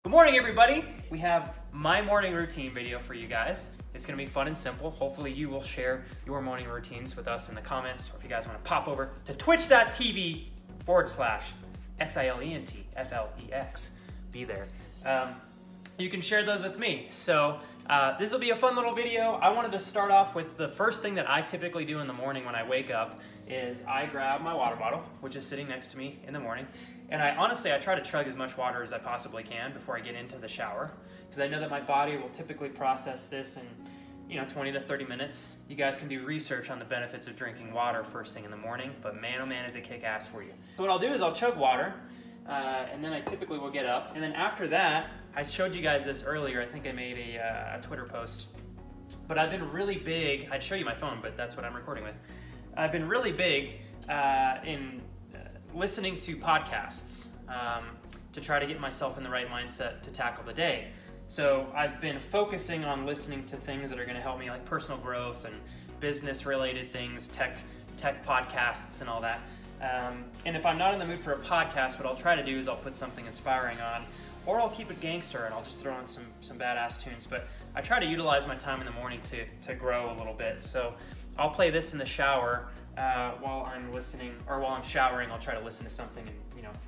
Good morning, everybody. We have my morning routine video for you guys. It's gonna be fun and simple. Hopefully you will share your morning routines with us in the comments, or if you guys wanna pop over to twitch.tv/XilentFlex. Be there. You can share those with me. So this will be a fun little video. I wanted to start off with the first thing that I typically do in the morning when I wake up is I grab my water bottle, which is sitting next to me in the morning. And I try to chug as much water as I possibly can before I get into the shower, because I know that my body will typically process this in 20 to 30 minutes. You guys can do research on the benefits of drinking water first thing in the morning, but man, oh man, is it kick ass for you. So what I'll do is I'll chug water, and then I typically will get up. And then after that, I showed you guys this earlier. I think I made a Twitter post, but I've been really big. I'd show you my phone, but that's what I'm recording with. I've been really big in listening to podcasts to try to get myself in the right mindset to tackle the day. So I've been focusing on listening to things that are going to help me, like personal growth and business related things, tech podcasts and all that. And if I'm not in the mood for a podcast, what I'll try to do is I'll put something inspiring on, or I'll keep it gangster and I'll just throw in some badass tunes. But I try to utilize my time in the morning to grow a little bit. So I'll play this in the shower while I'm listening, or while I'm showering. I'll try to listen to something and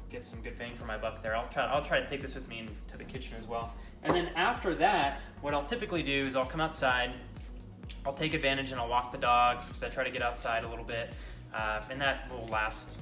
get some good bang for my buck there. I'll try to take this with me into the kitchen as well. And then after that, what I'll typically do is I'll come outside. I'll take advantage and I'll walk the dogs, because I try to get outside a little bit, and that will last.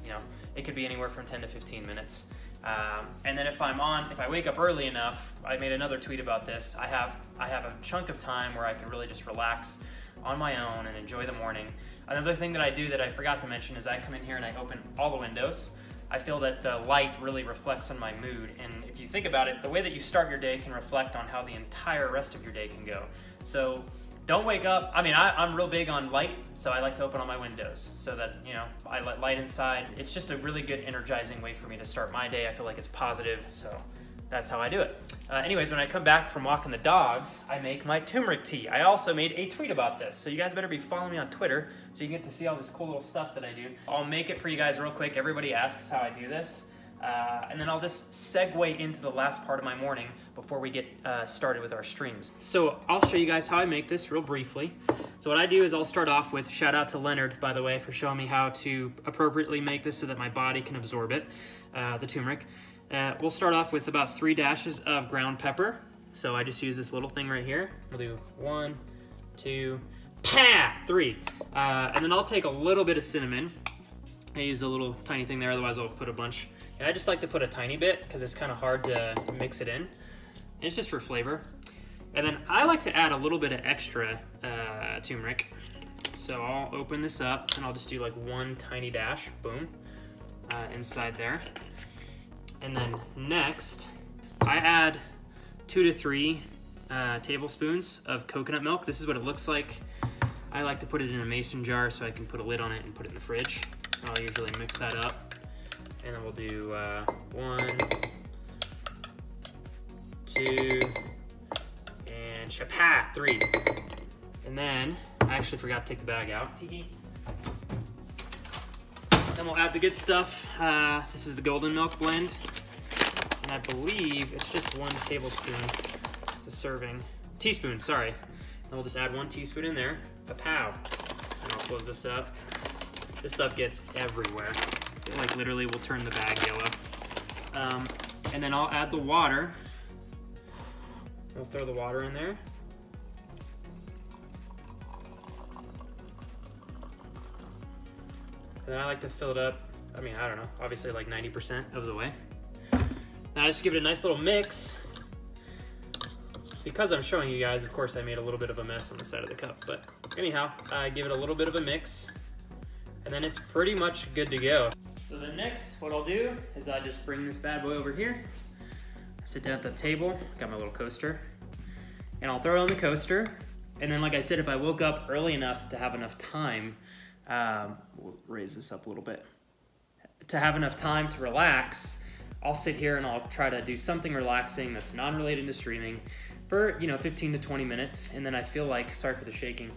It could be anywhere from 10 to 15 minutes. And then if I wake up early enough, I made another tweet about this. I have a chunk of time where I can really just relax on my own and enjoy the morning. Another thing that I do that I forgot to mention is I come in here and I open all the windows. I feel that the light really reflects on my mood, and if you think about it, the way that you start your day can reflect on how the entire rest of your day can go. So don't wake up. I'm real big on light, so I like to open all my windows so that I let light inside. It's just a really good energizing way for me to start my day. I feel like it's positive, so that's how I do it. Anyways, when I come back from walking the dogs, I make my turmeric tea. I also made a tweet about this, so you guys better be following me on Twitter so you can get to see all this cool little stuff that I do. I'll make it for you guys real quick. Everybody asks how I do this. And then I'll just segue into the last part of my morning before we get started with our streams. So I'll show you guys how I make this real briefly. So what I do is I'll start off with, shout out to Leonard, by the way, for showing me how to appropriately make this so that my body can absorb it, the turmeric. We'll start off with about 3 dashes of ground pepper. So I just use this little thing right here. We'll do 1, 2, 3. And then I'll take a little bit of cinnamon. I use a little tiny thing there, otherwise I'll put a bunch. And I just like to put a tiny bit because it's kind of hard to mix it in. And it's just for flavor. And then I like to add a little bit of extra turmeric. So I'll open this up and I'll just do like 1 tiny dash, boom, inside there. And then next, I add 2 to 3 tablespoons of coconut milk. This is what it looks like. I like to put it in a mason jar so I can put a lid on it and put it in the fridge. I'll usually mix that up. And then we'll do 1, 2, and 3. And then, I actually forgot to take the bag out. Tiki. Then we'll add the good stuff. This is the golden milk blend. And I believe it's just 1 tablespoon. It's a serving. Teaspoon, sorry. And we'll just add 1 teaspoon in there. Pow. And I'll close this up. This stuff gets everywhere. It like literally will turn the bag yellow. And then I'll add the water. We'll throw the water in there. And then I like to fill it up, I don't know, obviously like 90% of the way. Now I just give it a nice little mix. Because I'm showing you guys, of course I made a little bit of a mess on the side of the cup, but anyhow, I give it a little bit of a mix, and then it's pretty much good to go. So then next, what I'll do is I just bring this bad boy over here. I sit down at the table, got my little coaster, and I'll throw it on the coaster. And then like I said, if I woke up early enough to have enough time, we'll raise this up a little bit, to have enough time to relax, I'll sit here and I'll try to do something relaxing that's non-related to streaming for 15 to 20 minutes. And then I feel like, sorry for the shaking,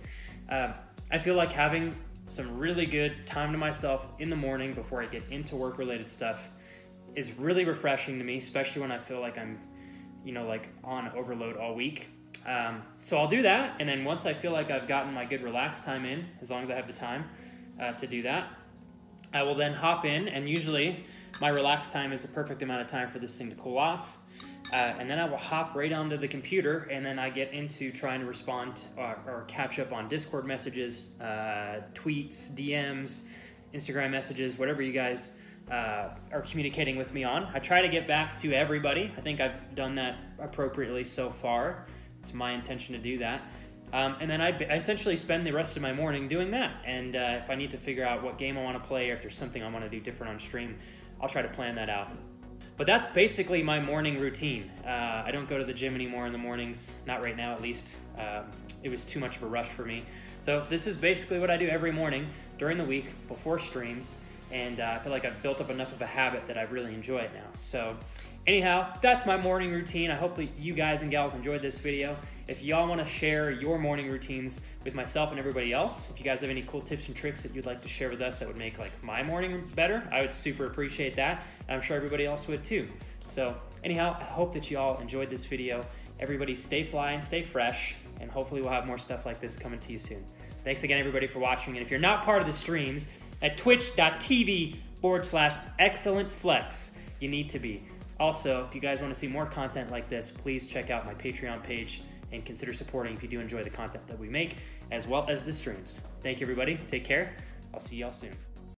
I feel like having some really good time to myself in the morning before I get into work-related stuff is really refreshing to me, especially when I feel like I'm you know, like on overload all week. So I'll do that, and then once I feel like I've gotten my good relax time in, as long as I have the time to do that, I will then hop in, and usually my relax time is the perfect amount of time for this thing to cool off. And then I will hop right onto the computer, and then I get into trying to respond or catch up on Discord messages, tweets, DMs, Instagram messages, whatever you guys are communicating with me on. I try to get back to everybody. I think I've done that appropriately so far. It's my intention to do that. And then I essentially spend the rest of my morning doing that. And if I need to figure out what game I want to play, or if there's something I want to do different on stream, I'll try to plan that out. But that's basically my morning routine. I don't go to the gym anymore in the mornings, not right now at least. It was too much of a rush for me. So this is basically what I do every morning during the week before streams, and I feel like I've built up enough of a habit that I really enjoy it now. So anyhow, that's my morning routine. I hope that you guys and gals enjoyed this video. If y'all want to share your morning routines with myself and everybody else, if you guys have any cool tips and tricks that you'd like to share with us that would make like my morning better, I would super appreciate that. And I'm sure everybody else would too. So anyhow, I hope that y'all enjoyed this video. Everybody stay fly and stay fresh, and hopefully we'll have more stuff like this coming to you soon. Thanks again, everybody, for watching. And if you're not part of the streams at twitch.tv/XilentFlex, you need to be. Also, if you guys want to see more content like this, please check out my Patreon page and consider supporting if you do enjoy the content that we make, as well as the streams. Thank you, everybody. Take care. I'll see y'all soon.